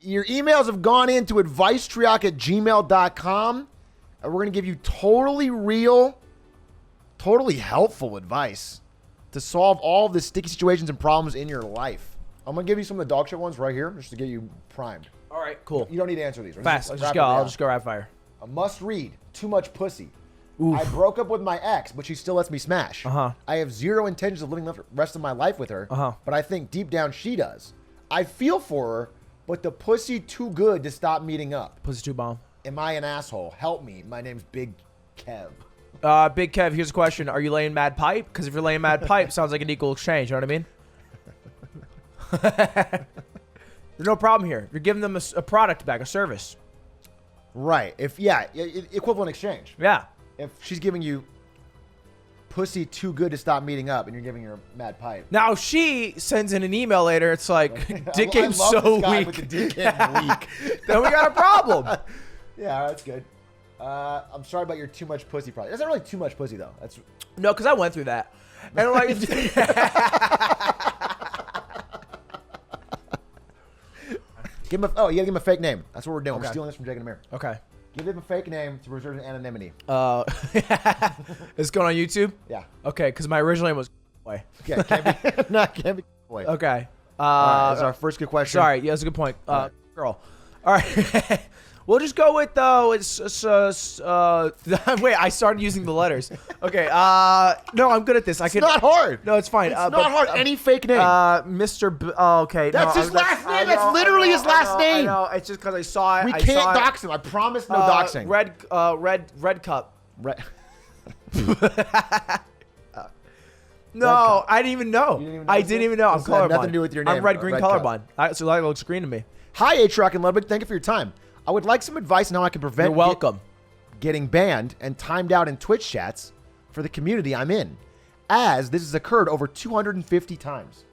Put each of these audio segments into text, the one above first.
Your emails have gone into advicetrioc@gmail.com. And we're going to give you totally real, totally helpful advice to solve all the sticky situations and problems in your life. I'm going to give you some of the dog shit ones right here just to get you primed. All right, cool. You don't need to answer these. Fast. Let's just go. I'll just go rapid fire. A must read. Too much pussy. Oof. I broke up with my ex, but she still lets me smash. Uh-huh. I have zero intentions of living the rest of my life with her, but I think deep down she does. I feel for her, but the pussy too good to stop meeting up. Pussy too bomb. Am I an asshole? Help me. My name's Big Kev. Big Kev, here's a question. Are you laying mad pipe? Because if you're laying mad pipe, sounds like an equal exchange. You know what I mean? There's no problem here. You're giving them a product back, a service. Right. Equivalent exchange. Yeah. If she's giving you pussy too good to stop meeting up and you're giving her mad pipe. Now she sends in an email later. It's like, dick game's so weak. With the dick game weak. Then we got a problem. Yeah, that's good. I'm sorry about your too much pussy problem. That's not really too much pussy, though. That's no, because I went through that. And like, you gotta give him a fake name. That's what we're doing. Okay. We're stealing this from Jake and Amir. okay. Give him a fake name to preserve anonymity. It's going on YouTube? Yeah. Okay, because my original name was boy. Yeah, can't be boy. Okay. That's our first good question. Sorry, yeah, that's a good point. Girl. All right. We'll just go with wait, I started using the letters. Okay. No, I'm good at this. It's not hard. No, it's fine. It's not hard. Any fake name. Mr. Okay. That's his last name. That's literally his last name. I know. It's just because I saw it. We can't dox him. I promise no doxing. Red cup. Red. No, I didn't even know. I didn't even know. I'm colorblind. Nothing to do with your name. I'm red-green colorblind. So that looks green to me. Hi, Atrioc and Ludwig. Thank you for your time. I would like some advice on how I can prevent You're welcome. Getting banned and timed out in Twitch chats for the community I'm in, as this has occurred over 250 times.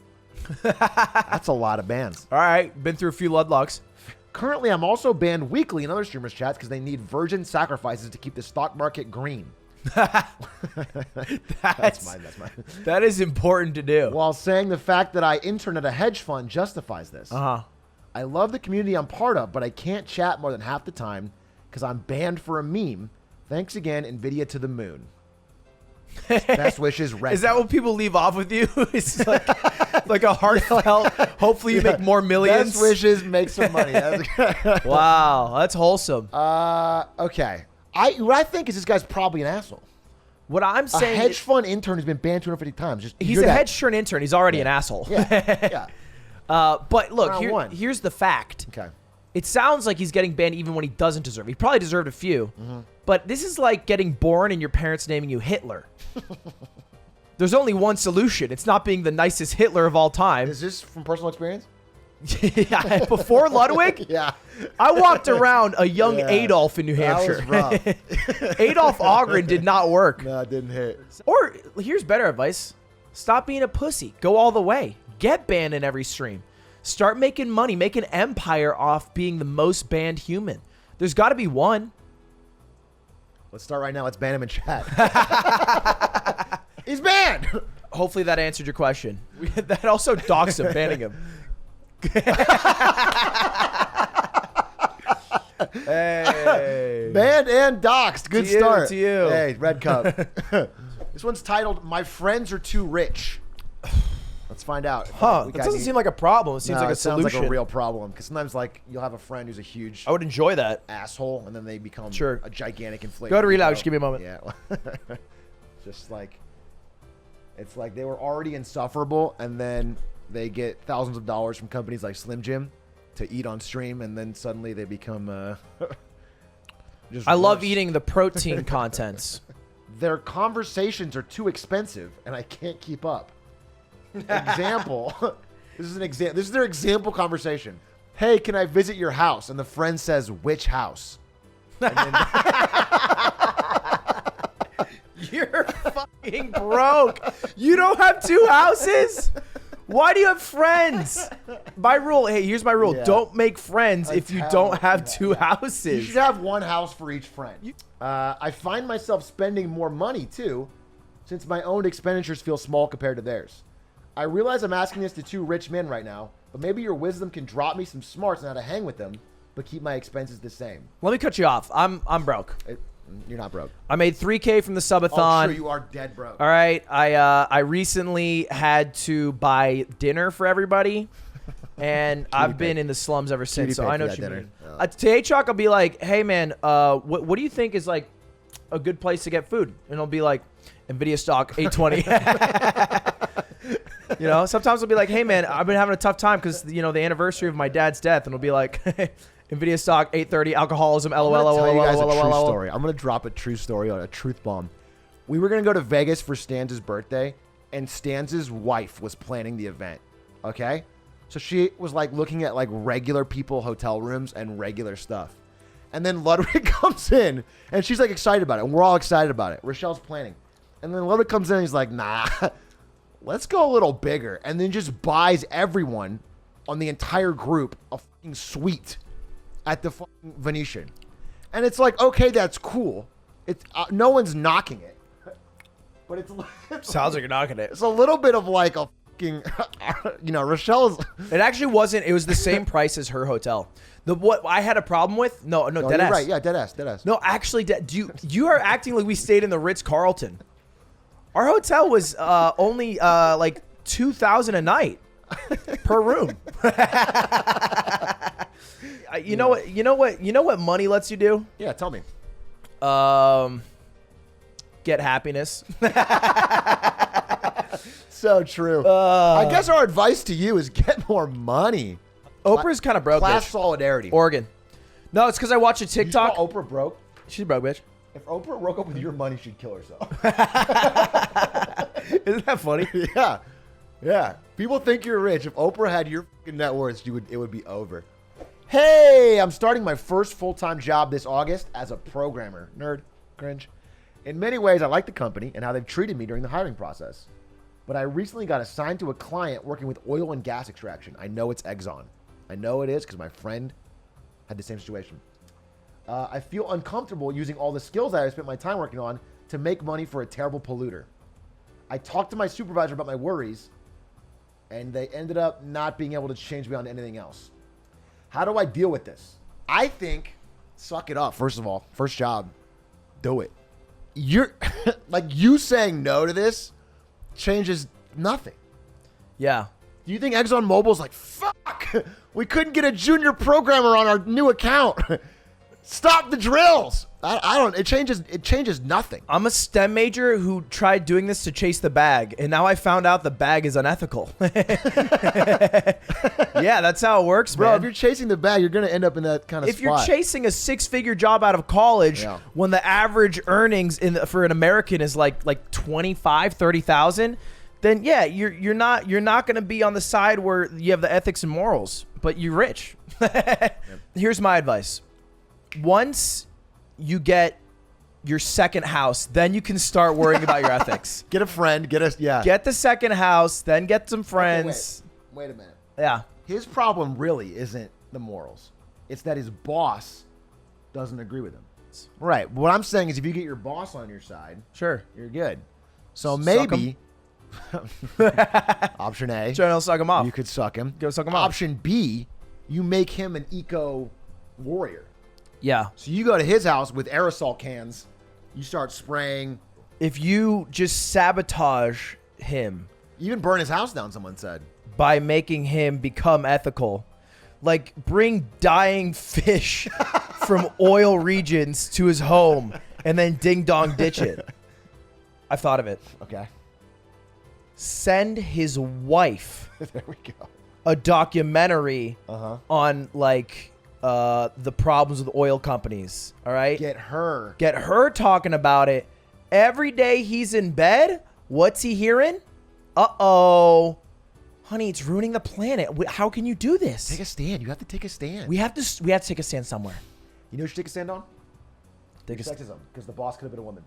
That's a lot of bans. All right. Been through a few Ludlogs. Currently, I'm also banned weekly in other streamers' chats because they need virgin sacrifices to keep the stock market green. That's mine. That is important to do. While saying the fact that I intern at a hedge fund justifies this. I love the community I'm part of, but I can't chat more than half the time because I'm banned for a meme. Thanks again, NVIDIA to the moon. Best wishes, Red. Is that what people leave off with you? It's like a heartfelt, hopefully you make more millions. Best wishes, make some money. Wow, that's wholesome. Okay. What I think is this guy's probably an asshole. What I'm saying, a hedge fund intern has been banned 250 times. He's a hedge fund intern. He's already an asshole. Yeah. But look, here's the fact. Okay. It sounds like he's getting banned even when he doesn't deserve it. He probably deserved a few. But this is like getting born and your parents naming you Hitler. There's only one solution. It's not being the nicest Hitler of all time. Is this from personal experience? Yeah, before Ludwig, yeah, I walked around a young Adolf in New Hampshire. That was rough. Adolf Ogren did not work. No, it didn't hit. Or here's better advice. Stop being a pussy. Go all the way. Get banned in every stream. Start making money. Make an empire off being the most banned human. There's got to be one. Let's start right now. Let's ban him in chat. He's banned. Hopefully that answered your question. That also docks him, banning him. Hey. Banned and doxed. Good start. To you. Hey, Red Cup. This one's titled, My Friends Are Too Rich. Let's find out. That doesn't seem like a problem. It seems like a solution. Sounds like a real problem. Because sometimes, like, you'll have a friend who's a huge... I would enjoy that. ...asshole, and then they become a gigantic inflated... Go ahead and read out. Just give me a moment. Yeah. Just like... It's like they were already insufferable, and then they get thousands of dollars from companies like Slim Jim to eat on stream, and then suddenly they become... just I love eating the protein contents. Their conversations are too expensive, and I can't keep up. Example. This is an example. This is their example conversation. Hey, can I visit your house? And the friend says, which house? And then You're fucking broke. You don't have two houses? Why do you have friends? My rule, hey, here's my rule. Yeah. Don't make friends if you don't have two houses. You should have one house for each friend. I find myself spending more money, too, since my own expenditures feel small compared to theirs. I realize I'm asking this to two rich men right now, but maybe your wisdom can drop me some smarts on how to hang with them, but keep my expenses the same. Let me cut you off. I'm broke. You're not broke. I made $3K from the subathon. Oh, sure, you are dead broke. All right. I recently had to buy dinner for everybody, and I've been in the slums ever since, so I know what you mean. To Atrioc, I'll be like, hey, man, what do you think is like a good place to get food? And I'll be like, NVIDIA stock 820. You know, sometimes I'll be like, hey, man, I've been having a tough time because, you know, the anniversary of my dad's death. And I'll be like, NVIDIA stock 830, alcoholism, LOL, I'm going to tell you guys a true LOL. story. I'm going to drop a true story on a truth bomb. We were going to go to Vegas for Stan's birthday, and Stan's wife was planning the event, okay? So she was, like, looking at, like, regular people hotel rooms and regular stuff. And then Ludwig comes in, and she's, like, excited about it. And we're all excited about it. Rochelle's planning. And then Ludwig comes in, and he's like, nah, let's go a little bigger. And then just buys everyone on the entire group a fucking suite at the fucking Venetian. And it's like, okay, that's cool. It's no one's knocking it. But it's Sounds like you're knocking it. It's a little bit of like a fucking, you know, Rochelle's. It actually wasn't. It was the same price as her hotel. What I had a problem with? No, dead ass. Right, yeah, dead ass. No, actually, you are acting like we stayed in the Ritz-Carlton. Our hotel was only like $2,000 a night per room. You know what money lets you do? Yeah, tell me. Get happiness. So true. I guess our advice to you is get more money. Oprah's kind of broke. Class bitch. solidarity. Oregon. No, it's because I watched a TikTok. You call Oprah broke? She's broke, bitch. If Oprah broke up with your money, she'd kill herself. Isn't that funny? Yeah. Yeah. People think you're rich. If Oprah had your fucking net worth, it would be over. Hey, I'm starting my first full-time job this August as a programmer. Nerd. Cringe. In many ways, I like the company and how they've treated me during the hiring process. But I recently got assigned to a client working with oil and gas extraction. I know it's Exxon. I know it is because my friend had the same situation. I feel uncomfortable using all the skills that I spent my time working on to make money for a terrible polluter. I talked to my supervisor about my worries, and they ended up not being able to change me on anything else. How do I deal with this? I think, suck it up, first of all. First job, do it. You're like, you saying no to this changes nothing. Yeah. Do you think ExxonMobil's like, fuck, we couldn't get a junior programmer on our new account? Stop the drills. I don't. It changes nothing. I'm a STEM major who tried doing this to chase the bag, and now I found out the bag is unethical. Yeah, that's how it works, bro. Man. If you're chasing the bag, you're gonna end up in that kind of if spot. You're chasing a six-figure job out of college, Yeah. when the average earnings for an American is like 25, 30,000, then yeah, you're not gonna be on the side where you have the ethics and morals, but you're rich. Yep. Here's my advice. Once you get your second house, then you can start worrying about your ethics. Get a friend. Get the second house, then get some friends. Okay, wait a minute. Yeah. His problem really isn't the morals. It's that his boss doesn't agree with him. Right. What I'm saying is if you get your boss on your side, Sure. you're good. So maybe option A, Trying to suck him off. you could suck him. Go suck him off. Option B, you make him an eco warrior. Yeah. So you go to his house with aerosol cans, you start spraying, If you just sabotage him even burn his house down, someone said. by making him become ethical, like bring dying fish from oil regions to his home and then ding dong ditch it. I thought of it. Okay. Send his wife There we go. a documentary Uh-huh. on like the problems with oil companies. All right. Get her. Get her talking about it. Every day he's in bed, what's he hearing? Uh-oh. Honey, it's ruining the planet. How can you do this? Take a stand. You have to take a stand. We have to take a stand somewhere. You know what you should take a stand on? Take a Sexism, because the boss could have been a woman.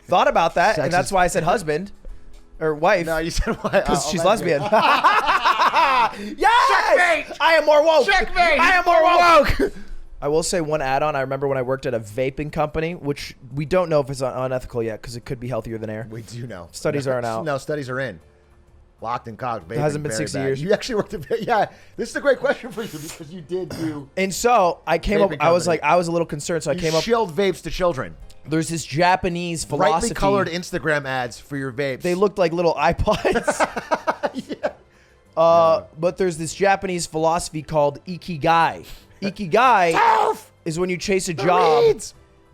Thought about that, and Sexist. that's why I said husband or wife. No, you said why? Because she's lesbian. Yes! Checkmate! I am more woke. Checkmate! I am more woke. I will say one add-on. I remember when I worked at a vaping company, which we don't know if it's unethical yet because it could be healthier than air. We do know. Studies aren't out. No, studies are in. Locked and cocked. It hasn't been very 6 bad. years. You actually worked a yeah. This is a great question for you because you did do. And so I came up. Vaping I was company. like, I was a little concerned. So I You came up. shilled vapes to children. There's this Japanese philosophy. Brightly colored Instagram ads for your vapes. They looked like little iPods. yeah. But there's this Japanese philosophy called Ikigai. Ikigai is when you chase a job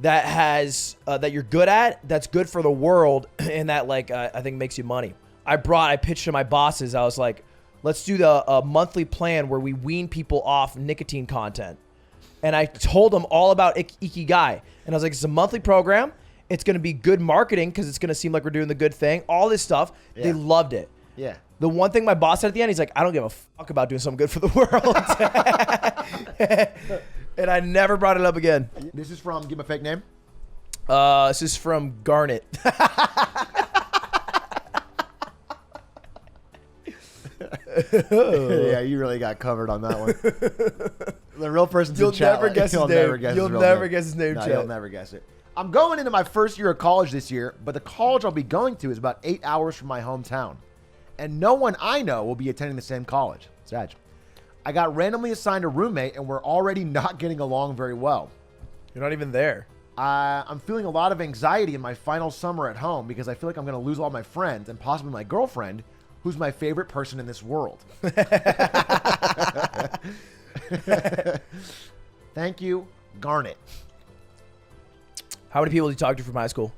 that has that you're good at, that's good for the world, and that like I think makes you money. I pitched to my bosses. I was like, let's do the monthly plan where we wean people off nicotine content. And I told them all about Ikigai. And I was like, it's a monthly program. It's going to be good marketing because it's going to seem like we're doing the good thing. All this stuff. Yeah. They loved it. Yeah. The one thing my boss said at the end, he's like, I don't give a fuck about doing something good for the world. And I never brought it up again. This is from, give him a fake name. This is from Garnet. Yeah, you really got covered on that one. The real person's in chat. Never guess his name. You'll never guess his name, no, Chet. You'll never guess it. I'm going into my first year of college this year, but the college I'll be going to is about 8 hours from my hometown. And no one I know will be attending the same college. Sad. I got randomly assigned a roommate, and we're already not getting along very well. You're not even there. I'm feeling a lot of anxiety in my final summer at home because I feel like I'm going to lose all my friends and possibly my girlfriend, who's my favorite person in this world. Thank you, Garnet. How many people did you talk to from high school?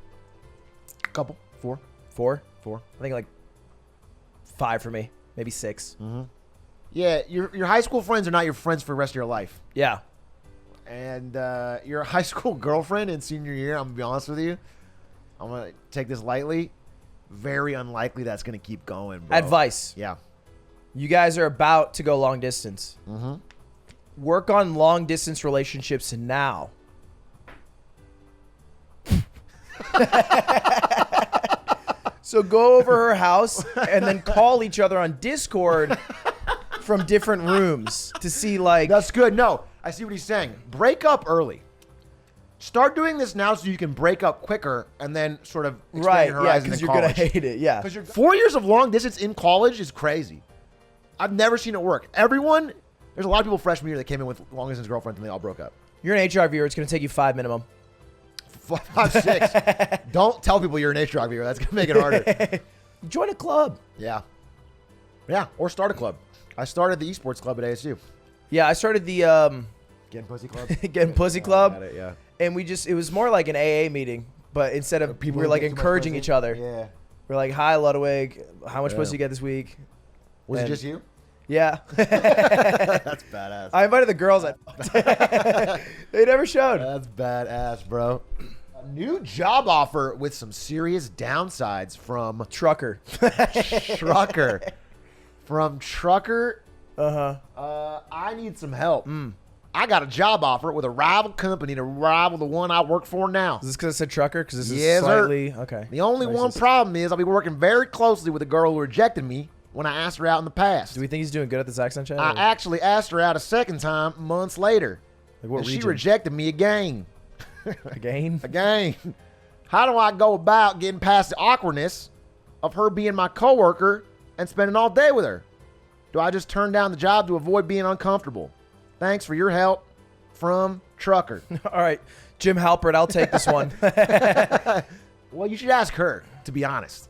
Couple. 4. 4? 4. I think like 5 for me. Maybe 6. Mm-hmm. Yeah, your high school friends are not your friends for the rest of your life. Yeah. And your high school girlfriend in senior year, I'm going to be honest with you, I'm going to take this lightly. Very unlikely that's going to keep going, bro. Advice. Yeah. You guys are about to go long distance. Mm-hmm. Work on long distance relationships now. So go over her house and then call each other on Discord from different rooms to see like... That's good. No, I see what he's saying. Break up early. Start doing this now so you can break up quicker and then sort of expand your horizons because in you're going to college. hate it. Yeah. Because 4 years of long distance in college is crazy. I've never seen it work. There's a lot of people freshman year that came in with long distance girlfriends and they all broke up. You're an HR viewer. It's going to take you 5 minimum. 5, 6. Don't tell people you're an HR viewer. That's going to make it harder. Join a club. Yeah. Yeah, or start a club. I started the esports club at ASU. Yeah, I started the Getting Pussy Club. Getting Pussy Club. Got it, yeah. And it was more like an AA meeting, but instead of people, we were like encouraging each other. Yeah. We're like, hi, Ludwig, how much pussy you get this week? Was it just you? Yeah. That's badass. I invited the girls. They never showed. That's badass, bro. A new job offer with some serious downsides from Trucker. Trucker. From Trucker. Uh-huh. I need some help. I got a job offer with a rival company to rival the one I work for now. Is this because I said Trucker? Because this is Yes, slightly... sir. Okay. The only one Racist. problem is I'll be working very closely with a girl who rejected me when I asked her out in the past. Do we think he's doing good at this accent, Chad? I actually asked her out a second time months later. Like what and region? she rejected me again. Again? Again. How do I go about getting past the awkwardness of her being my coworker and spending all day with her? Do I just turn down the job to avoid being uncomfortable? Thanks for your help. From Trucker. All right. Jim Halpert, I'll take this one. Well, you should ask her, to be honest.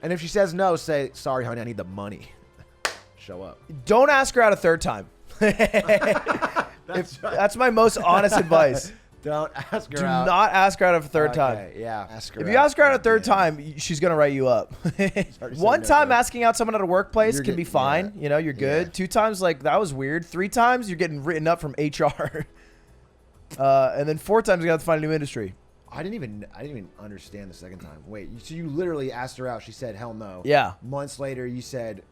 And if she says no, say, sorry, honey, I need the money. Show up. Don't ask her out a third time. That's my most honest advice. Don't ask her Do out. not ask her out a third time. Yeah. Ask her If you ask her out a third time, she's going to write you up. One time asking out someone at a workplace can be fine. Yeah. You know, you're good. Yeah. 2 times, like, that was weird. 3 times, you're getting written up from HR. And then 4 times, you have to find a new industry. I didn't even understand the second time. Wait, so you literally asked her out. She said, hell no. Yeah. Months later, you said,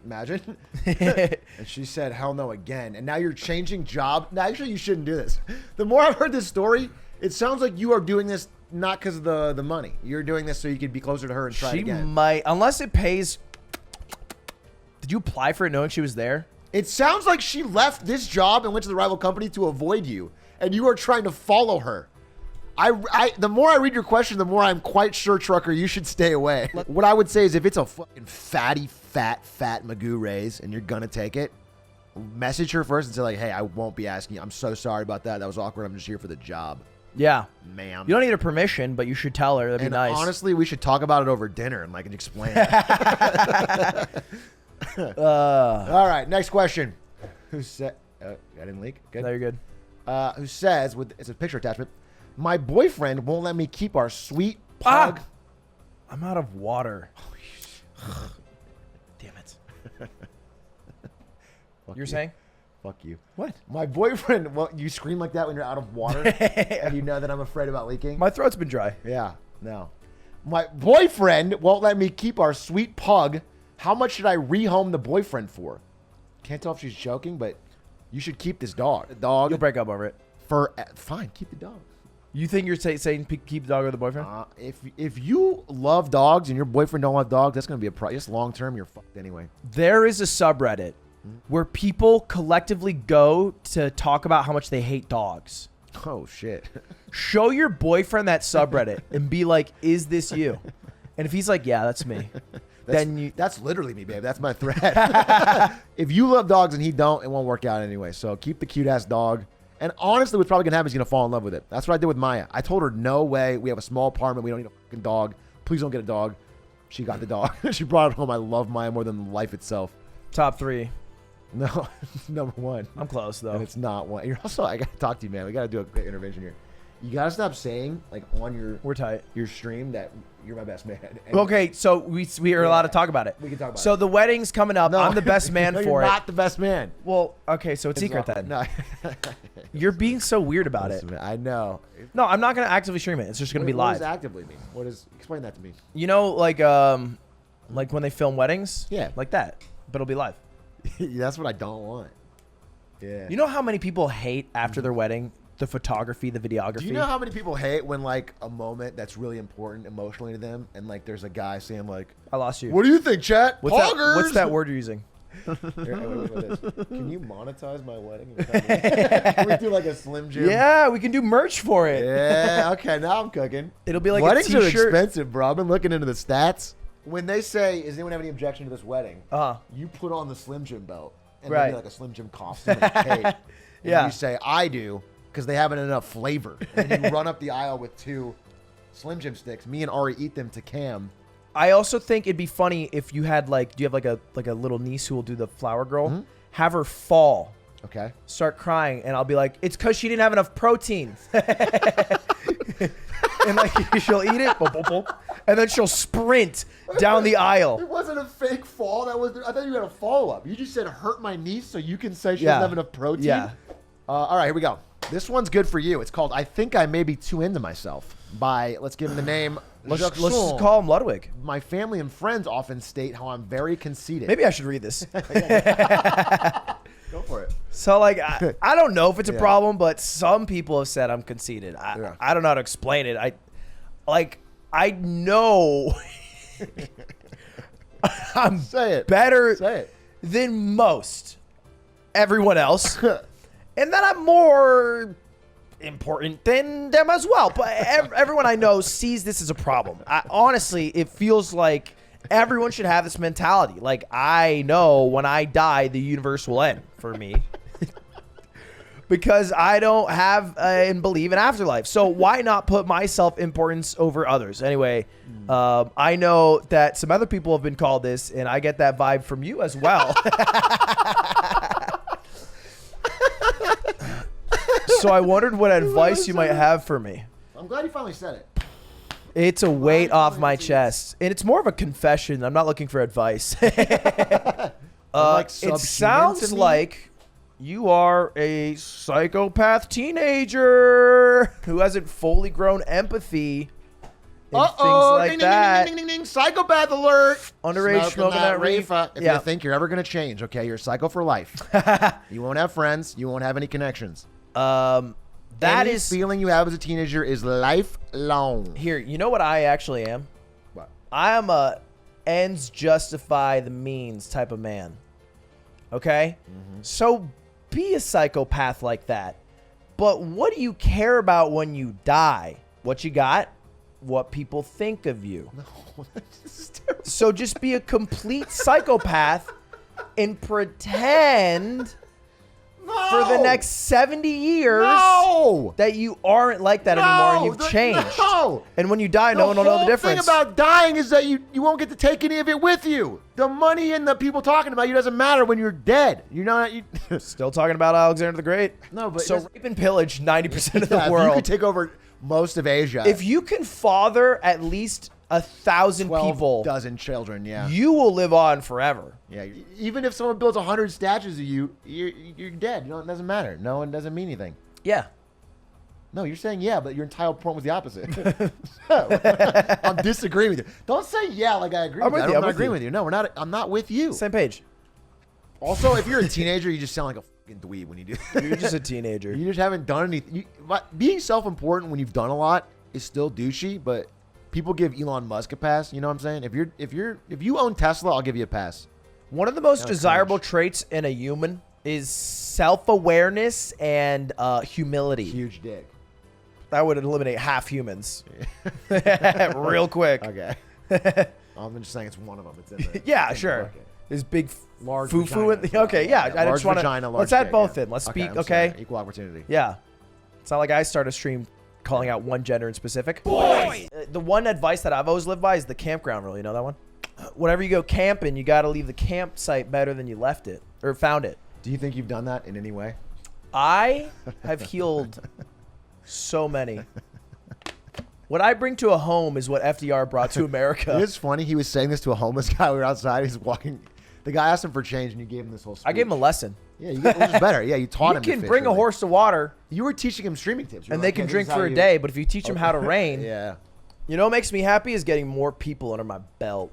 imagine. And she said, hell no again. And now you're changing job. Now, actually, you shouldn't do this. The more I've heard this story, it sounds like you are doing this not because of the money. You're doing this so you could be closer to her and try it She again. might, unless it pays. Did you apply for it knowing she was there? It sounds like she left this job and went to the rival company to avoid you. And you are trying to follow her. The more I read your question, the more I'm quite sure, trucker, you should stay away. What I would say is if it's a fucking fatty, fat Magoo raise and you're gonna take it, message her first and say like, hey, I won't be asking you. I'm so sorry about that. That was awkward. I'm just here for the job. Yeah. Ma'am. You don't need her permission, but you should tell her. That'd be nice. Honestly, we should talk about it over dinner and like explain it. All right, next question. Who said... I didn't leak. Good. No, you're good. Who says, it's a picture attachment, my boyfriend won't let me keep our sweet pug. I'm out of water. Damn it. You're saying? Fuck you. What? My boyfriend, well, you scream like that when you're out of water and you know that I'm afraid about leaking? My throat's been dry. Yeah, no. My boyfriend won't let me keep our sweet pug. How much should I rehome the boyfriend for? Can't tell if she's joking, but you should keep this dog. You'll break up over it. Fine, keep the dog. You think you're saying keep the dog or the boyfriend? If you love dogs and your boyfriend don't love dogs, that's going to be a problem. Just long term, you're fucked anyway. There is a subreddit where people collectively go to talk about how much they hate dogs. Oh, shit. Show your boyfriend that subreddit and be like, is this you? And if he's like, yeah, that's me. That's literally me, babe. That's my threat. If you love dogs and he don't, it won't work out anyway. So keep the cute-ass dog. And honestly, what's probably going to happen is he's going to fall in love with it. That's what I did with Maya. I told her, no way. We have a small apartment. We don't need a fucking dog. Please don't get a dog. She got the dog. She brought it home. I love Maya more than life itself. Top 3. No, number 1. I'm close, though. And it's not 1. You're also, I got to talk to you, man. We got to do a quick intervention here. You got to stop saying, like, on We're tight. your stream that you're my best man. And okay, so we are allowed to talk about it. We can talk about it. So the wedding's coming up. No, I'm the best man no, for you're it. not the best man. Well, okay, so it's secret then. No. You're being so weird about it. I know. No, I'm not going to actively stream it. It's just going to be live. What does actively mean? Explain that to me. You know, like when they film weddings? Yeah. Like that. But it'll be live. That's what I don't want. Yeah. You know how many people hate after their wedding the photography, the videography? Do you know how many people hate when like a moment that's really important emotionally to them and like there's a guy saying like, I lost you. what do you think, chat? What's that word you're using? Here, can you monetize my wedding? Can we do like a Slim Jim? Yeah, we can do merch for it. Yeah, okay, now I'm cooking. It'll be like weddings a are t-shirt. expensive, bro. I've been looking into the stats. When they say, does anyone have any objection to this wedding? You put on the Slim Jim belt and Right. maybe like a Slim Jim costume and a cake. And Yeah. you say, I do, because they haven't enough flavor. And then you run up the aisle with 2 Slim Jim sticks. Me and Ari eat them to Cam. I also think it'd be funny if you had like, do you have like a little niece who will do the flower girl? Mm-hmm. Have her fall, Okay. start crying, and I'll be like, it's because she didn't have enough protein. And like she'll eat it, and then she'll sprint down the aisle. It wasn't a fake fall. I thought you had a follow-up. You just said hurt my niece so you can say she Yeah. doesn't have enough protein? Yeah. All right, here we go. This one's good for you. It's called I Think I May Be Too Into Myself by, let's give him the name, Let's Jacques just Son. call him Ludwig. My family and friends often state how I'm very conceited. Maybe I should read this. Go for it. So like I don't know if it's a Yeah. problem, but some people have said I'm conceited. Yeah. I don't know how to explain it. I know I'm Say it. better Say it. than most everyone else, and that I'm more important than them as well. But everyone I know sees this as a problem. Honestly, it feels like everyone should have this mentality. Like, I know when I die, the universe will end for me. Because I don't have and believe in afterlife. So why not put my self-importance over others? Anyway, I know that some other people have been called this, and I get that vibe from you as well. So I wondered what advice you might have for me. I'm glad you finally said it. It's a weight off my chest. And it's more of a confession. I'm not looking for advice. It sounds like you are a psychopath teenager who hasn't fully grown empathy and things like ding, that. Ding, ding, ding, ding, psychopath alert. Underage smoking that reefer. If Yeah. you think you're ever going to change, okay, you're a psycho for life. You won't have friends. You won't have any connections. That Any is feeling you have as a teenager is lifelong. here. You know what I actually am? What? I am a ends justify the means type of man. Okay? So be a psychopath like that. But what do you care about when you die? what you got, what people think of you. No, that's terrible. So just be a complete psychopath and pretend for the next 70 years that you aren't like that anymore and you've changed. No. And when you die, no one will know the difference. The thing about dying is that you won't get to take any of it with you. The money and the people talking about you doesn't matter when you're dead. You're not. Still talking about Alexander the Great. No, but so rape and pillage 90% of the if world. you could take over most of Asia. If you can father at least 1,000 people, dozen children, yeah, you will live on forever. Yeah, even if someone builds 100 statues of you, you're dead. It doesn't matter. No one doesn't mean anything. Yeah. No, you're saying yeah, but your entire point was the opposite. I'm disagreeing with you. Don't say yeah like I agree with you. I'm not agreeing with you. No, we're not. I'm not with you. Same page. Also, if you're a teenager, you just sound like a fucking dweeb when you do that. You're just a teenager. You just haven't done anything. Being self-important when you've done a lot is still douchey, but people give Elon Musk a pass. You know what I'm saying? If you own Tesla, I'll give you a pass. One of the most desirable traits in a human is self-awareness and humility. Huge dick. That would eliminate half humans. Real quick. Okay. I'm just saying it's one of them. It's in the yeah, sure. This big large foo-foo. Okay, yeah. I just want to. Let's add both in. Let's speak. Okay. Equal opportunity. Yeah. It's not like I start a stream calling out one gender in specific. Boys. The one advice that I've always lived by is the campground rule. You know that one? Whenever you go camping, you got to leave the campsite better than you left it or found it. Do you think you've done that in any way? I have healed so many. What I bring to a home is what FDR brought to America. It is funny. He was saying this to a homeless guy. We were outside. He's walking. The guy asked him for change, and you gave him this whole speech. I gave him a lesson. Yeah, which is better. Yeah, you taught him. You can bring a horse to water. You were teaching him streaming tips. And they can drink for a day, but if you teach them how to rein. Yeah. You know what makes me happy is getting more people under my belt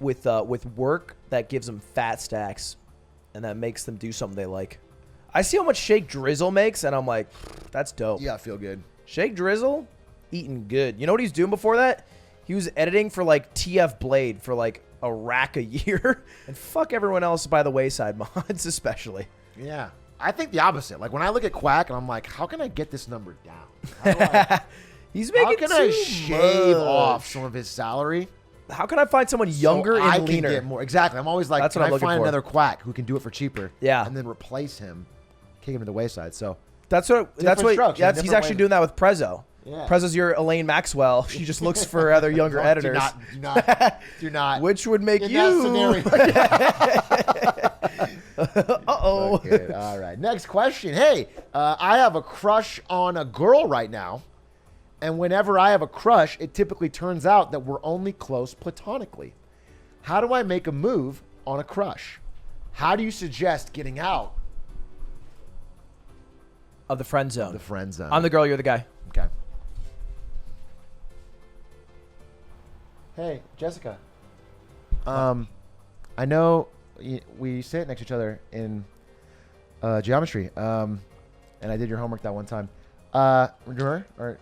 with work that gives them fat stacks and that makes them do something they like. I see how much Shake Drizzle makes, and I'm like, that's dope. Yeah, I feel good. Shake Drizzle, eating good. You know what he's doing before that? He was editing for like TF Blade for like a rack a year. And fuck everyone else by the wayside, mods especially. Yeah. I think the opposite. Like when I look at Quack and I'm like, how can I get this number down? He's making how can I shave off some of his salary? How can I find someone younger and I leaner? Can get more. Exactly. I'm always like, that's can what I'm I find for. Another Quack who can do it for cheaper? Yeah. And then replace him, kick him to the wayside. So that's what he's actually doing that with Prezzo. Yeah. Prezzo's your Elaine Maxwell. She just looks for other younger editors. Do not. Which would make in you. Uh-oh. Okay, all right. Next question. Hey, I have a crush on a girl right now. And whenever I have a crush, it typically turns out that we're only close platonically. How do I make a move on a crush? How do you suggest getting out of the friend zone? The friend zone. I'm the girl, you're the guy. Okay. Hey, Jessica. I know we sit next to each other in geometry, and I did your homework that one time. Remember? Or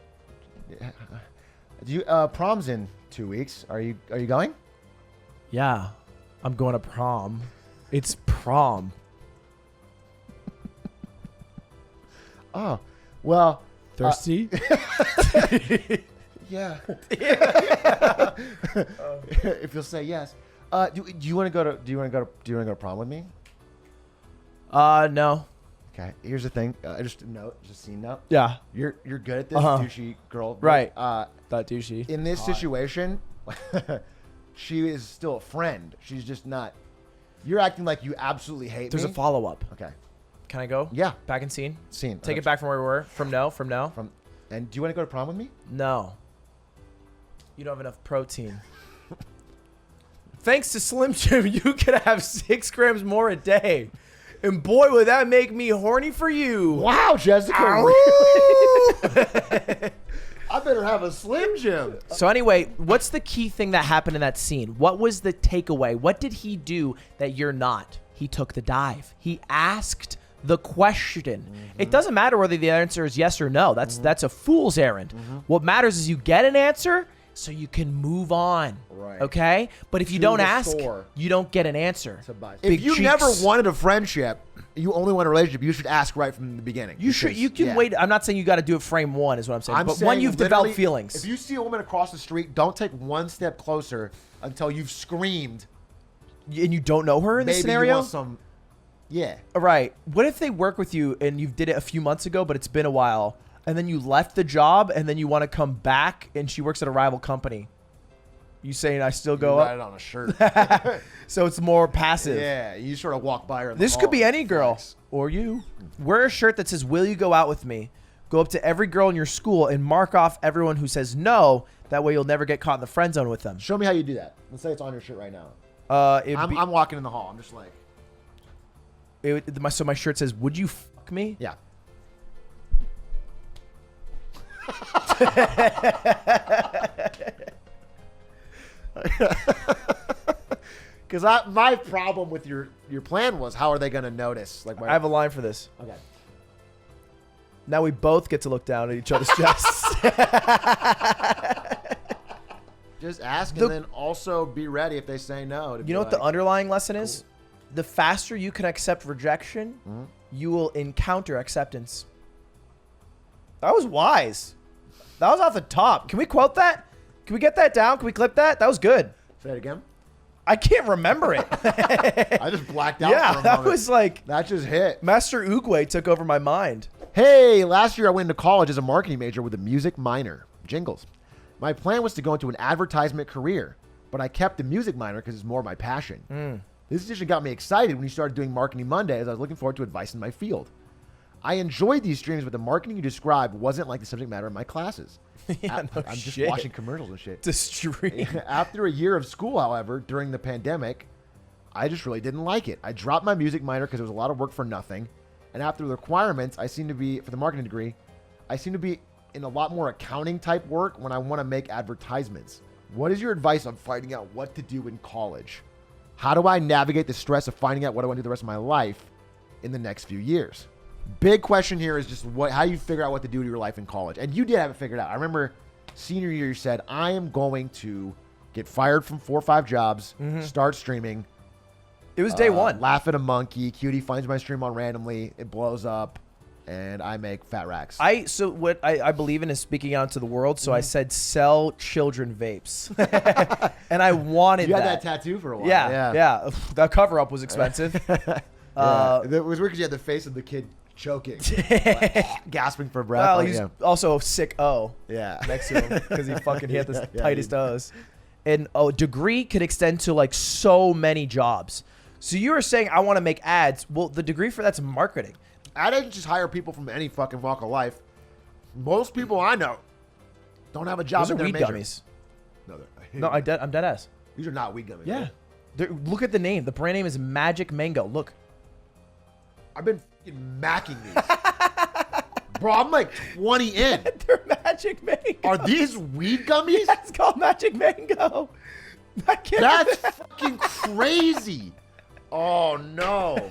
do you prom's in 2 weeks? Are you going? Yeah, I'm going to prom. It's prom. Oh, well. Thirsty? Yeah. If you'll say yes. Do you want to go to prom with me? No. Okay. Here's the thing. Just a scene note. Yeah. You're good at this, douchey girl. Right. That douchey. In this situation, she is still a friend. She's just not. You're acting like you absolutely hate me. There's a follow-up. Okay. Can I go? Yeah. Back in scene? Scene. Take it back from where we were? From no? And do you want to go to prom with me? No. You don't have enough protein. Thanks to Slim Jim, you could have 6 grams more a day. And boy, would that make me horny for you. Wow, Jessica. I better have a Slim Jim. So anyway, what's the key thing that happened in that scene? What was the takeaway? What did he do that you're not? He took the dive. He asked the question. It doesn't matter whether the answer is yes or no. That's a fool's errand. What matters is you get an answer so you can move on. Right. Okay? But if you To don't the ask, store. you don't get an answer. If you never cheeks. wanted a friendship, you only want a relationship, you should ask right from the beginning. You should. You can wait. I'm not saying you got to do it frame one, is what I'm saying. I'm but saying when you've literally, developed feelings. If you see a woman across the street, don't take one step closer until you've screamed. And you don't know her in this Maybe scenario? you want some. Yeah. Right. What if they work with you and you did it a few months ago, but it's been a while, and then you left the job and then you want to come back and she works at a rival company? You saying I still go Write up? it on a shirt. So it's more passive. Yeah, you sort of walk by her. In the This hall could be and any girl flex. or you. Wear a shirt that says, "Will you go out with me?" Go up to every girl in your school and mark off everyone who says no. That way you'll never get caught in the friend zone with them. Show me how you do that. Let's say it's on your shirt right now. I'm I'm walking in the hall. I'm just like, so my shirt says, "Would you fuck me?" yeah. Because my problem with your plan was, how are they going to notice? Like, I have a line for this. okay. Now we both get to look down at each other's chests. Just ask and then also be ready if they say no. You know what the underlying lesson is? The faster you can accept rejection, you will encounter acceptance. That was wise. That was off the top. Can we quote that? Can we get that down? Can we clip that? That was good. Say it again. I can't remember it. I just blacked out for a Yeah, moment. that was like That just hit. Master Oogway took over my mind. Hey, last year I went into college as a marketing major with a music minor. Jingles. My plan was to go into an advertisement career, but I kept the music minor because it's more my passion. This decision got me excited when you started doing Marketing Mondays. I was looking forward to advice in my field. I enjoyed these streams, but the marketing you described wasn't like the subject matter in my classes. Yeah, no I'm just shit. watching commercials and shit. To stream. After a year of school, however, during the pandemic, I just really didn't like it. I dropped my music minor because it was a lot of work for nothing. And after the requirements, I seem to be, for the marketing degree, I seem to be in a lot more accounting type work when I want to make advertisements. What is your advice on finding out what to do in college? How do I navigate the stress of finding out what I want to do the rest of my life in the next few years? Big question here is just how you figure out what to do to your life in college. And you did have it figured out. I remember senior year, you said, I am going to get fired from 4 or 5 jobs, start streaming. It was day one. Laugh at a monkey. Cutie finds my stream on randomly. It blows up, and I make fat racks. So what I believe in is speaking out to the world. So I said, sell children vapes, and I wanted you had that tattoo for a while. Yeah. That cover up was expensive. It was weird because you had the face of the kid choking, like, gasping for breath. Well, he's also sick yeah. next to him because he fucking hit the Yeah, tightest O's. And a degree could extend to like so many jobs. So you were saying I want to make ads. Well, the degree for that's marketing. Ad agents just hire people from any fucking walk of life. Most people I know don't have a job. Those are in their weed major. gummies. No, I'm dead ass. these are not weed gummies. Yeah. man. Look at the name. The brand name is Magic Mango. Look. I've been fucking macking these. Bro, I'm like 20 in. They're Magic Mango. Are these weed gummies? It's called Magic Mango. That's fucking crazy. Oh, no.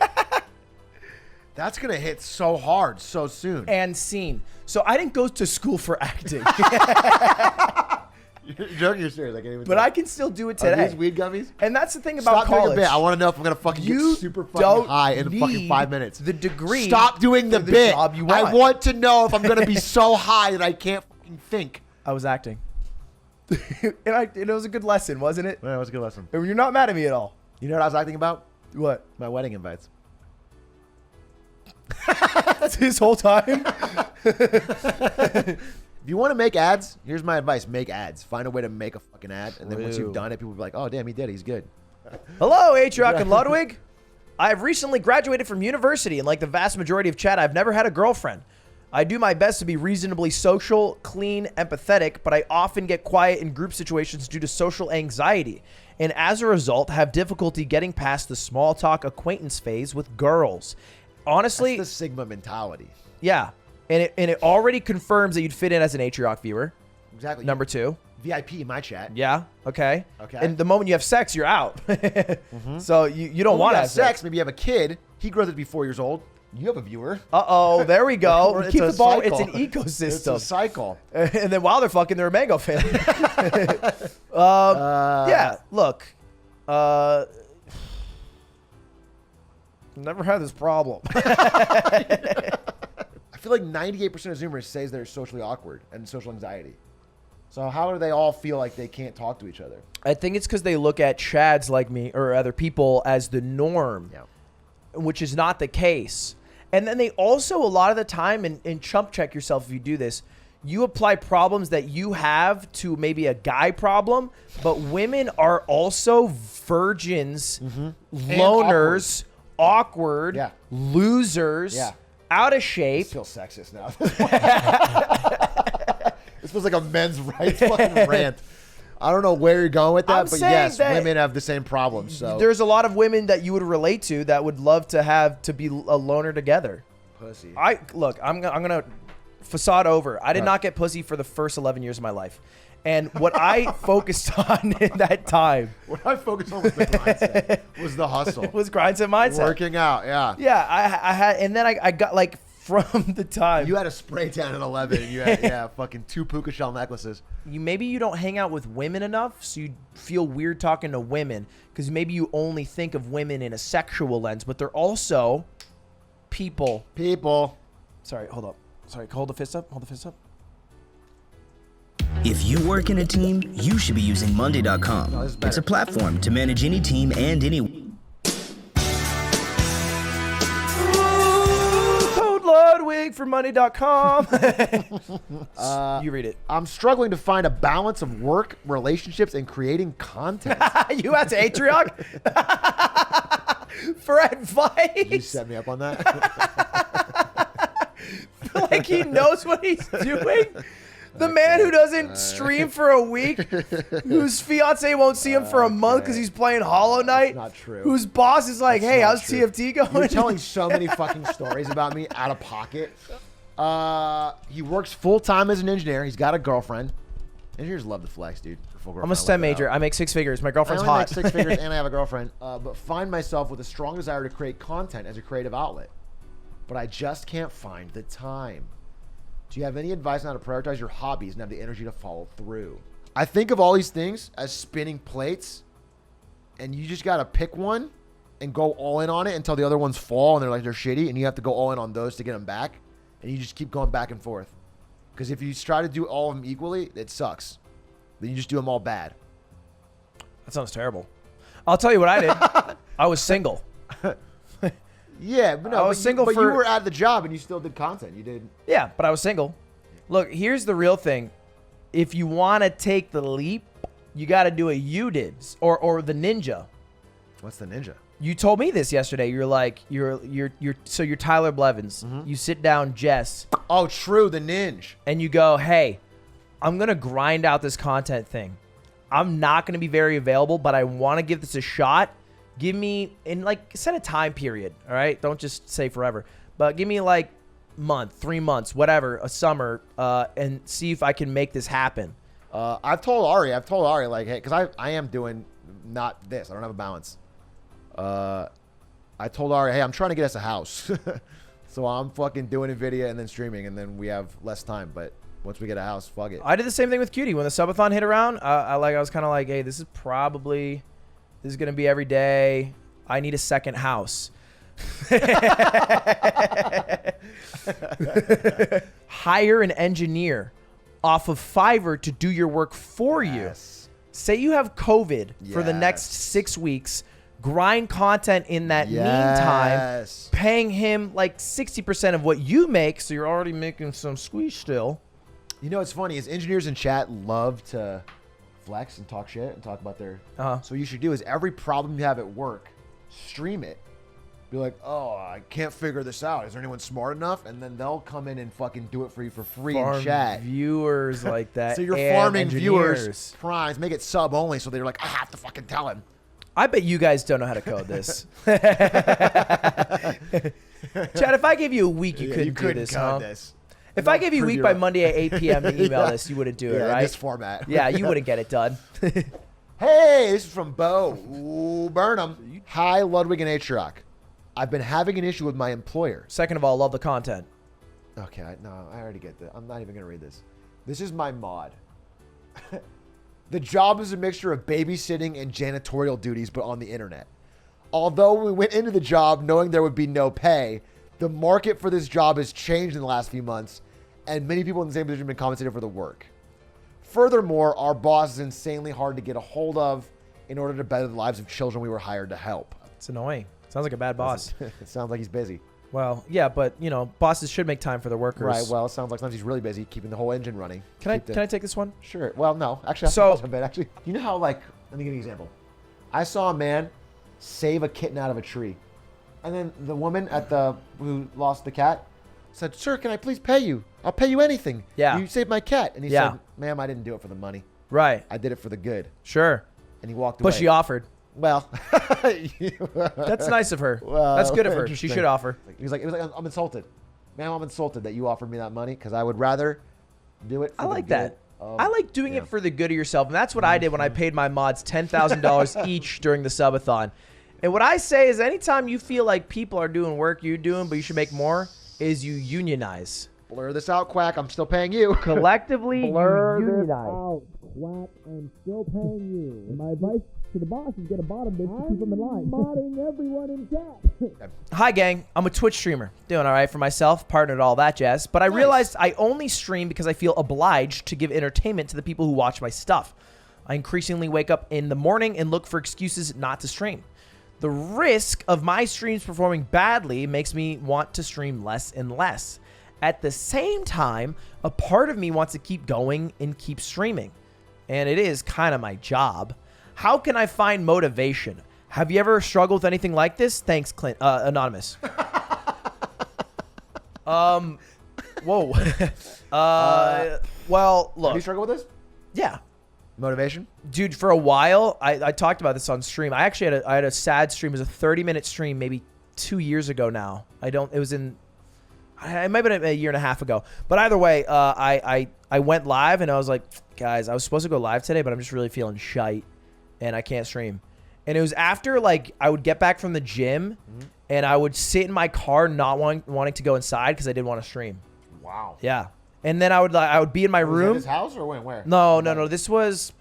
That's going to hit so hard so soon. And scene. So I didn't go to school for acting, You're joking, you're serious. I can't even but tell. I can still do it Are today. these weed gummies? And that's the thing about Stop doing college. a bit. I want to know if I'm going to fucking You get super fucking don't high in fucking need 5 minutes. the degree Stop doing the for the bit. job you I want. want to know if I'm going to be so high that I can't fucking think. I was acting. and it was a good lesson, wasn't it? Yeah, that was a good lesson. And you're not mad at me at all. You know what I was acting about? What? My wedding invites. This whole time? If you want to make ads, here's my advice. Make ads. Find a way to make a fucking ad. And then once True. you've done it, people will be like, oh, damn, he did it. He's good. Hello, Atrioc and Ludwig. I've recently graduated from university, and like the vast majority of chat, I've never had a girlfriend. I do my best to be reasonably social, clean, empathetic, but I often get quiet in group situations due to social anxiety, and as a result, have difficulty getting past the small talk acquaintance phase with girls. Honestly, That's the Sigma mentality. yeah, and it already confirms that you'd fit in as an Atrioc viewer. Exactly. Number 2. VIP in my chat. Yeah. Okay. Okay. And the moment you have sex, you're out. So you don't When want you to have sex. Maybe you have a kid. He grows up to be 4 years old. You have a viewer. Uh-oh, there we go. It's Keep a the ball. cycle. It's an ecosystem. It's a cycle. And then while they're fucking, they're a mango fan. Yeah, look. Never had this problem. I feel like 98% of Zoomers says they're socially awkward and social anxiety. So how do they all feel like they can't talk to each other? I think it's because they look at Chads like me or other people as the norm, which is not the case. And then they also, a lot of the time, and chump check yourself if you do this, you apply problems that you have to maybe a guy problem, but women are also virgins, loners, awkward losers, out of shape. This feels sexist now. This feels like a men's rights fucking rant. I don't know where you're going with that, but yes, women have the same problems. So there's a lot of women that you would relate to that would love to have to be a loner together. Pussy. Look, I'm gonna facade over. I did not get pussy for the first 11 years of my life. And what I focused on in that time. What I focused on was the mindset, was the hustle. It was grindset mindset. Working out, yeah. Yeah, I had, and then I got like from the time. You had a spray tan at 11 and you had, fucking 2 puka shell necklaces. Maybe you don't hang out with women enough, so you feel weird talking to women because maybe you only think of women in a sexual lens, but they're also people. Sorry, hold up. Sorry, hold the fist up. Hold the fist up. If you work in a team, you should be using Monday.com. No, it's a platform to manage any team and any... Code Ludwig for Monday.com. You read it. I'm struggling to find a balance of work, relationships, and creating content. You asked Atrioc for advice. You set me up on that. Like he knows what he's doing. The man who doesn't stream for a week, whose fiance won't see him for a month because he's playing Hollow Knight. Not true. Whose boss is like, That's hey, not how's true. TFT going? You're telling so many fucking stories about me out of pocket. He works full-time as an engineer. He's got a girlfriend. Engineers love to flex, dude. I'm a STEM major. I make 6 figures. My girlfriend's I only hot. make 6 figures and I have a girlfriend. But find myself with a strong desire to create content as a creative outlet. But I just can't find the time. Do you have any advice on how to prioritize your hobbies and have the energy to follow through? I think of all these things as spinning plates, and you just got to pick one and go all in on it until the other ones fall and they're shitty, and you have to go all in on those to get them back, and you just keep going back and forth. Because if you try to do all of them equally, it sucks. Then you just do them all bad. That sounds terrible. I'll tell you what I did. I was single. Yeah, but no, I was single but for... you were at the job and you still did content. You did. Yeah, but I was single. Look, here's the real thing. If you want to take the leap, you got to do a you did or the ninja. What's the ninja? You told me this yesterday. You're like you're Tyler Blevins. You sit down, Jess. Oh, true, the ninja. And you go, hey, I'm gonna grind out this content thing. I'm not gonna be very available, but I want to give this a shot. Give me set a time period. All right, don't just say forever, but give me like month, 3 months, whatever, a summer, and see if I can make this happen. I've told Ari like, hey, because I am doing not this. I don't have a balance. I told Ari, hey, I'm trying to get us a house. So I'm fucking doing a video and then streaming, and then we have less time. But once we get a house, fuck it. I did the same thing with Cutie. When the subathon hit around, I was kind of like, hey, this is going to be every day. I need a second house. Hire an engineer off of Fiverr to do your work for you. Say you have COVID for the next 6 weeks. Grind content in that meantime, paying him like 60% of what you make, so you're already making some squeeze still. You know what's funny is engineers in chat love to flex and talk shit and talk about their... So what you should do is every problem you have at work, stream it. Be like, oh, I can't figure this out. Is there anyone smart enough? And then they'll come in and fucking do it for you for free in chat. Viewers like that. So you're farming viewers, primes, make it sub only, so they're like, I have to fucking tell him. I bet you guys don't know how to code this. Chad, if I gave you a week, you couldn't do this, huh? This. If I gave you a week by Monday at 8 p.m. to email this, you wouldn't do it, right? In this format. Yeah, you wouldn't get it done. Hey, this is from Bo Burnham. Hi, Ludwig and Atrioc. I've been having an issue with my employer. Second of all, love the content. Okay, I already get that. I'm not even going to read this. This is my mod. The job is a mixture of babysitting and janitorial duties, but on the internet. Although we went into the job knowing there would be no pay, the market for this job has changed in the last few months, and many people in the same position have been compensated for the work. Furthermore, our boss is insanely hard to get a hold of in order to better the lives of children we were hired to help. It's annoying. Sounds like a bad boss. It sounds like he's busy. Well, yeah, but, bosses should make time for their workers. Right, well, it sounds like sometimes he's really busy keeping the whole engine running. Can I take this one? Sure. Well, no. Actually, actually, you know how, let me give you an example. I saw a man save a kitten out of a tree. And then the woman who lost the cat said, "Sir, can I please pay you? I'll pay you anything. Yeah. You saved my cat." And he said, "Ma'am, I didn't do it for the money. Right. I did it for the good." Sure. And he walked away. But she offered. Well, That's nice of her. Well, that's good of her. She should offer. He was like, "I'm insulted. Ma'am, I'm insulted that you offered me that money because I would rather do it for I like the that. good." I like doing it for the good of yourself. And that's what I did when I paid my mods $10,000 each during the subathon. And what I say is anytime you feel like people are doing work you're doing, but you should make more, is you unionize. Blur this out, Quack. I'm still paying you. Collectively, Blur you this unionize. out, Quack. I'm still paying you. And my advice to the boss is get a bottom bitch to keep them in line. Modding everyone in chat. Hi, gang. I'm a Twitch streamer. Doing all right for myself, partnered all that jazz. But I realized I only stream because I feel obliged to give entertainment to the people who watch my stuff. I increasingly wake up in the morning and look for excuses not to stream. The risk of my streams performing badly makes me want to stream less and less. At the same time, a part of me wants to keep going and keep streaming. And it is kind of my job. How can I find motivation? Have you ever struggled with anything like this? Thanks, Clint. Anonymous. Whoa. Well, look. Have you struggled with this? Yeah. Motivation? Dude, for a while, I talked about this on stream. I actually had a sad stream. It was a 30-minute stream maybe 2 years ago now. It might have been a year and a half ago. But either way, I went live and I was like, guys, I was supposed to go live today, but I'm just really feeling shite and I can't stream. And it was after I would get back from the gym and I would sit in my car not wanting to go inside because I didn't want to stream. Wow. Yeah. And then I would be in my room. Was that his house or where? No. This was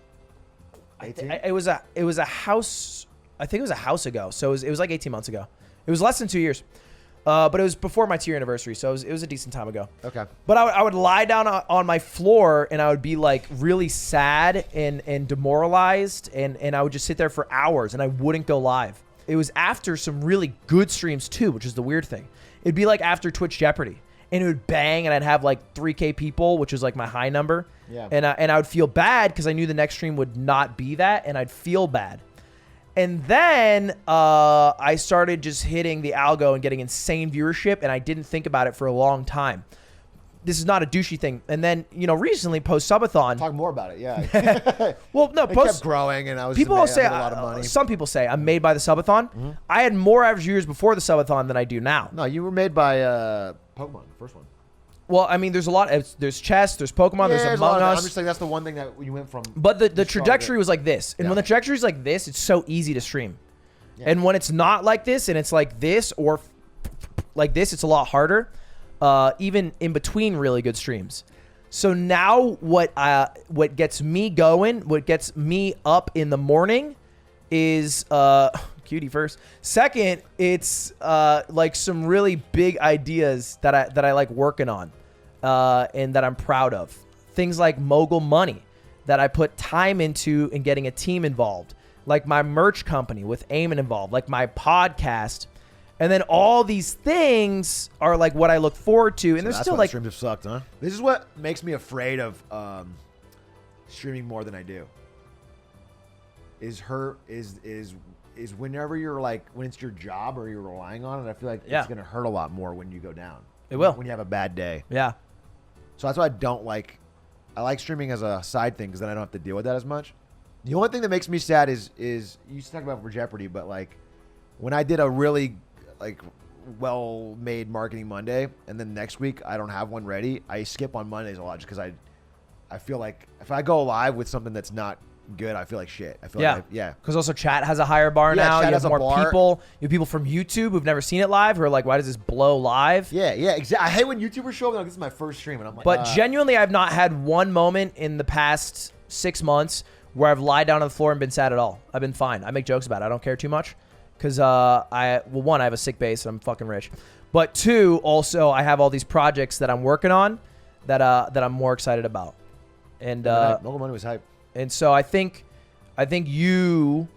18? it was a house. I think it was a house ago. So it was like 18 months ago. It was less than 2 years. But it was before my 2-year anniversary, so it was a decent time ago. Okay. But I would lie down on my floor, and I would be really sad and demoralized, and I would just sit there for hours, and I wouldn't go live. It was after some really good streams too, which is the weird thing. It'd be after Twitch Jeopardy, and it would bang, and I'd have 3K people, which was my high number. Yeah. And I would feel bad because I knew the next stream would not be that, and I'd feel bad. And then I started just hitting the algo and getting insane viewership, and I didn't think about it for a long time. This is not a douchey thing. And then, recently, post-subathon... Talk more about it, yeah. Well, no, it kept growing, and I was people made say a lot of money. Some people say I'm made by the subathon. Mm-hmm. I had more average viewers before the subathon than I do now. No, you were made by Pokemon, the first one. Well, I mean, there's a lot. There's chess, there's Pokemon, there's Among Us. I'm just saying that's the one thing that you went from. But the trajectory was like this. And when the trajectory is like this, it's so easy to stream. Yeah. And when it's not like this, and it's like this or like this, it's a lot harder. Even in between really good streams. So now what gets me going, what gets me up in the morning is cutie first. Second, it's some really big ideas that I like working on and that I'm proud of. Things like Mogul Money that I put time into and getting a team involved. Like my merch company with Eamon involved. Like my podcast. And then all these things are what I look forward to. And so there's that's still why the streams have sucked, huh? This is what makes me afraid of streaming more than I do. Is whenever you're when it's your job or you're relying on it, I feel like it's gonna hurt a lot more when you go down. It will. When you have a bad day. Yeah. So that's why I don't like. I like streaming as a side thing because then I don't have to deal with that as much. The only thing that makes me sad is you talk about for Jeopardy, but when I did a really well-made marketing Monday, and then next week I don't have one ready, I skip on Mondays a lot just because I feel like if I go live with something that's not good, I feel like shit. I feel Yeah. like yeah. Because also chat has a higher bar Yeah, now. chat You has have a more bar. people. You have people from YouTube who've never seen it live who are like, why does this blow live? Yeah, exactly. I hate when YouTubers show up like, this is my first stream, and I'm like, But genuinely, I've not had one moment in the past 6 months where I've lied down on the floor and been sad at all. I've been fine. I make jokes about it. I don't care too much. Because, one, I have a sick base and I'm fucking rich. But two, also, I have all these projects that I'm working on that I'm more excited about. And Mobile Money was hype. And so I think you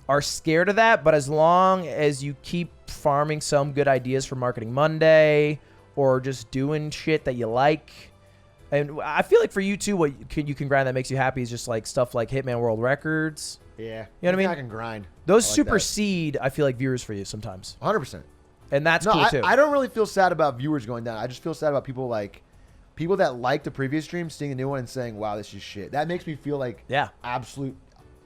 are scared of that, but as long as you keep farming some good ideas for Marketing Monday or just doing shit that you like, and I feel like for you too, what you can grind that makes you happy is just like stuff like Hitman World Records. Yeah. You know what I mean? I can grind. Those I like supersede, I feel like, viewers for you sometimes. 100%. And that's cool too. I don't really feel sad about viewers going down. I just feel sad about people that liked the previous stream, seeing a new one and saying, wow, this is shit. That makes me feel like absolute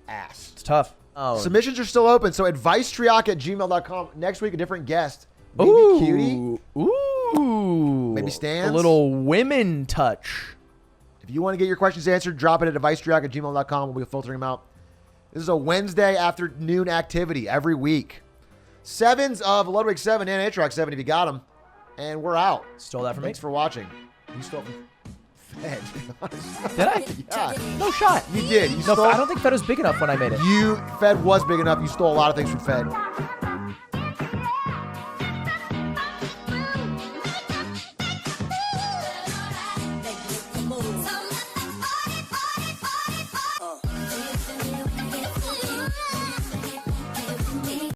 ass. It's tough. Oh. Submissions are still open, so advicetrioc@gmail.com. Next week, a different guest. Maybe Ooh. Cutie. Ooh. Maybe Stans. A little women touch. If you want to get your questions answered, drop it at advicetrioc@gmail.com. We'll be filtering them out. This is a Wednesday afternoon activity every week. 7s of Ludwig 7 and Atrioc 7 if you got them. And we're out. Stole that from me. Thanks for watching. You stole from Fed, to be honest. Did I? Yeah. No shot. You did. You No, stole. I don't think Fed was big enough when I made it. Fed was big enough. You stole a lot of things from Fed. They get the move.